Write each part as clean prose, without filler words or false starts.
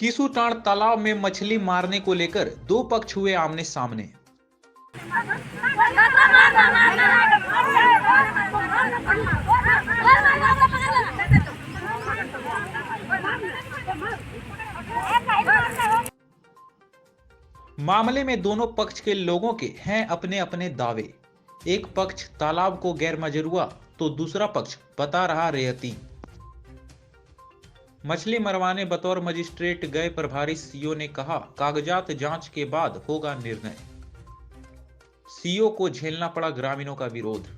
कीसूटाण तालाब में मछली मारने को लेकर दो पक्ष हुए आमने सामने। मामले में दोनों पक्ष के लोगों के हैं अपने अपने दावे। एक पक्ष तालाब को गैर मजरूआ तो दूसरा पक्ष बता रहा रेयती। मछली मरवाने बतौर मजिस्ट्रेट गए प्रभारी सीओ ने कहा, कागजात जांच के बाद होगा निर्णय। सीओ को झेलना पड़ा ग्रामीणों का विरोध।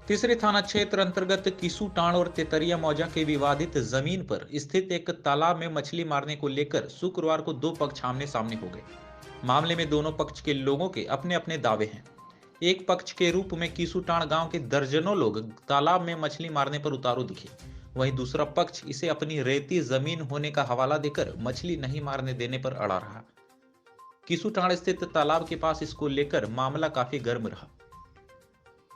तीसरे थाना क्षेत्र अंतर्गत कीसूटाण और तेतरिया मौजा के विवादित जमीन पर स्थित एक तालाब में मछली मारने को लेकर शुक्रवार को दो पक्ष आमने सामने हो गए। मामले में दोनों पक्ष के लोगों के अपने अपने दावे हैं। एक पक्ष के रूप में कीसूटाण गांव के दर्जनों लोग तालाब में मछली मारने पर उतारू दिखे, वहीं दूसरा पक्ष इसे अपनी रेती जमीन होने का हवाला देकर मछली नहीं मारने देने पर अड़ा रहा। कीसूटाण स्थित तालाब के पास इसको लेकर मामला काफी गर्म रहा।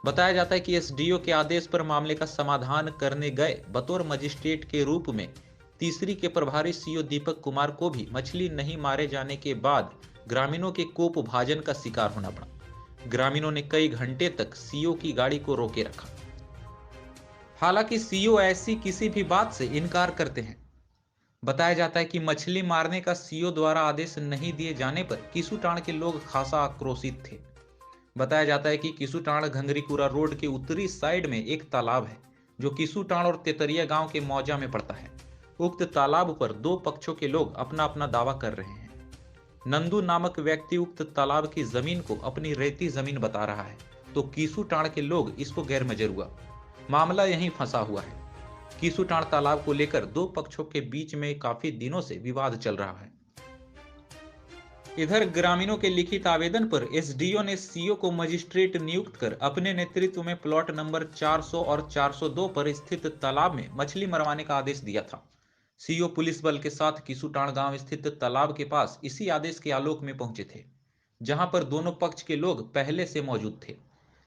बताया जाता है कि एसडीओ के आदेश पर मामले का समाधान करने गए बतौर मजिस्ट्रेट के रूप में तीसरी के प्रभारी सीओ दीपक कुमार को भी मछली नहीं मारे जाने के बाद ग्रामीणों के कोप भाजन का शिकार होना पड़ा। ग्रामीणों ने कई घंटे तक सीओ की गाड़ी को रोके रखा। हालांकि सीओ ऐसी किसी भी बात से इनकार करते हैं। बताया जाता है कि मछली मारने का सीओ द्वारा आदेश नहीं दिए जाने पर कीसूटाण के लोग खासा आक्रोशित थे। बताया जाता है कि कीसूटाण घंगरीकुरा रोड के उत्तरी साइड में एक तालाब है जो कीसूटाण और तेतरिया गांव के मौजा में पड़ता है। उक्त तालाब पर दो पक्षों के लोग अपना अपना दावा कर रहे हैं। नंदू नामक व्यक्ति उक्त तालाब की जमीन को अपनी रेती जमीन बता रहा है, तो कीसूटाण के लोग इसको गैर मजरूआ। मामला यहीं फंसा हुआ है। कीसूटाण तालाब को लेकर दो पक्षों के बीच में काफी दिनों से विवाद चल रहा है। इधर ग्रामीणों के लिखित आवेदन पर एसडीओ ने सीओ को मजिस्ट्रेट नियुक्त कर अपने नेतृत्व में प्लॉट नंबर 400 और 402 पर स्थित तालाब में मछली मरवाने का आदेश दिया था। सीओ पुलिस बल के साथ कीसूटाण गांव स्थित तालाब के पास इसी आदेश के आलोक में पहुंचे थे, जहां पर दोनों पक्ष के लोग पहले से मौजूद थे।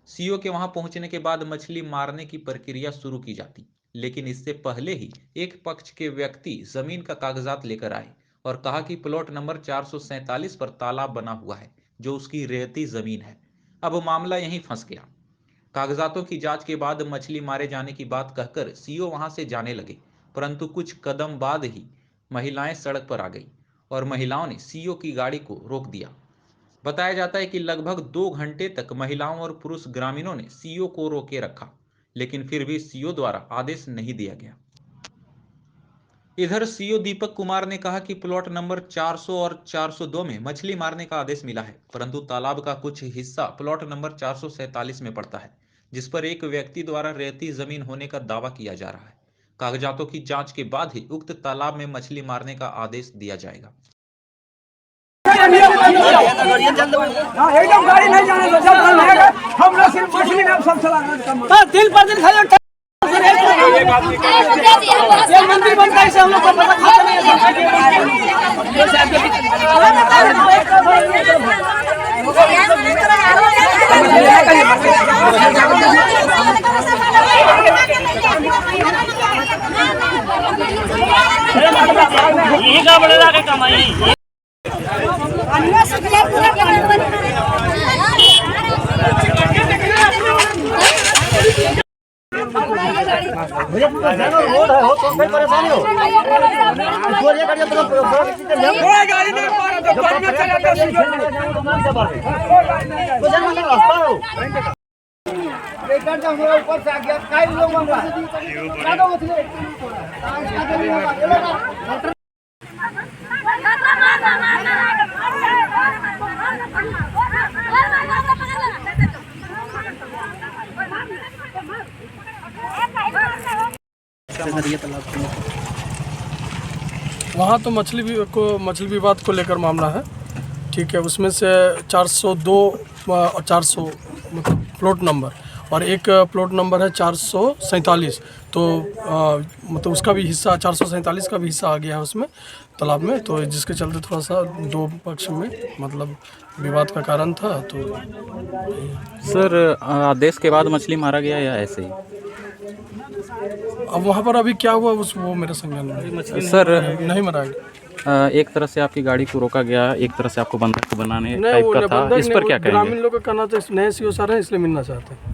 सीओ के वहां पहुंचने के बाद मछली मारने की प्रक्रिया शुरू की जाती, लेकिन इससे पहले ही एक पक्ष के व्यक्ति जमीन का कागजात लेकर आए और कहा कि प्लॉट नंबर 447 पर तालाब बना हुआ है जो उसकी रेती जमीन है। अब मामला यहीं फंस गया। कागजातों की जांच के बाद मछली मारे जाने की बात कहकर सीओ वहां से जाने लगे, परंतु कुछ कदम बाद ही महिलाएं सड़क पर आ गई और महिलाओं ने सीओ की गाड़ी को रोक दिया। बताया जाता है कि लगभग 2 घंटे तक महिलाओं और पुरुष ग्रामीणों ने सीओ को रोके रखा, लेकिन फिर भी सीओ द्वारा आदेश नहीं दिया गया। इधर सीओ दीपक कुमार ने कहा कि प्लॉट नंबर 400 और 402 में मछली मारने का आदेश मिला है, परंतु तालाब का कुछ हिस्सा प्लॉट नंबर 447 में पड़ता है, जिस पर एक व्यक्ति द्वारा रेती जमीन होने का दावा किया जा रहा है। कागजातों की जांच के बाद ही उक्त तालाब में मछली मारने का आदेश दिया जाएगा। एकदम गाड़ी नहीं जाने दो, हम लोग सिर्फ मछली नाम सब चला दिन पर दिन खाली ये मंदिर बनता है, हम लोग को पता खाता नहीं ये का बड़ा के कमाई रोड है हो तो फिर परेशानी हो ये गाड़ी तो गाड़ी नहीं मारो तो गाड़ी चला तो जान मतलब रास्ता हो एक घंटा हमरा ऊपर से आ गया काई लोग मंगा क्या दो उठले वहाँ तो मछली विवाद को लेकर मामला है, ठीक है। उसमें से 402 और 400 मतलब प्लॉट नंबर और एक प्लॉट नंबर है 447। तो मतलब उसका भी हिस्सा 447 का भी हिस्सा आ गया है उसमें तालाब में, तो जिसके चलते थोड़ा सा दो पक्ष में मतलब विवाद का कारण था। तो सर आदेश के बाद मछली मारा गया या ऐसे ही? अब वहाँ पर अभी क्या हुआ वो मेरे संज्ञान में सर नहीं मरा गया। एक तरह से आपकी गाड़ी को रोका गया, एक तरह से आपको बंधक बनाने नहीं, टाइप वो का था, निबंधक इस ने पर क्या ग्रामीण कहेंगे? लोग का कहना था नए सीओ सर हैं इसलिए मिलना चाहते हैं।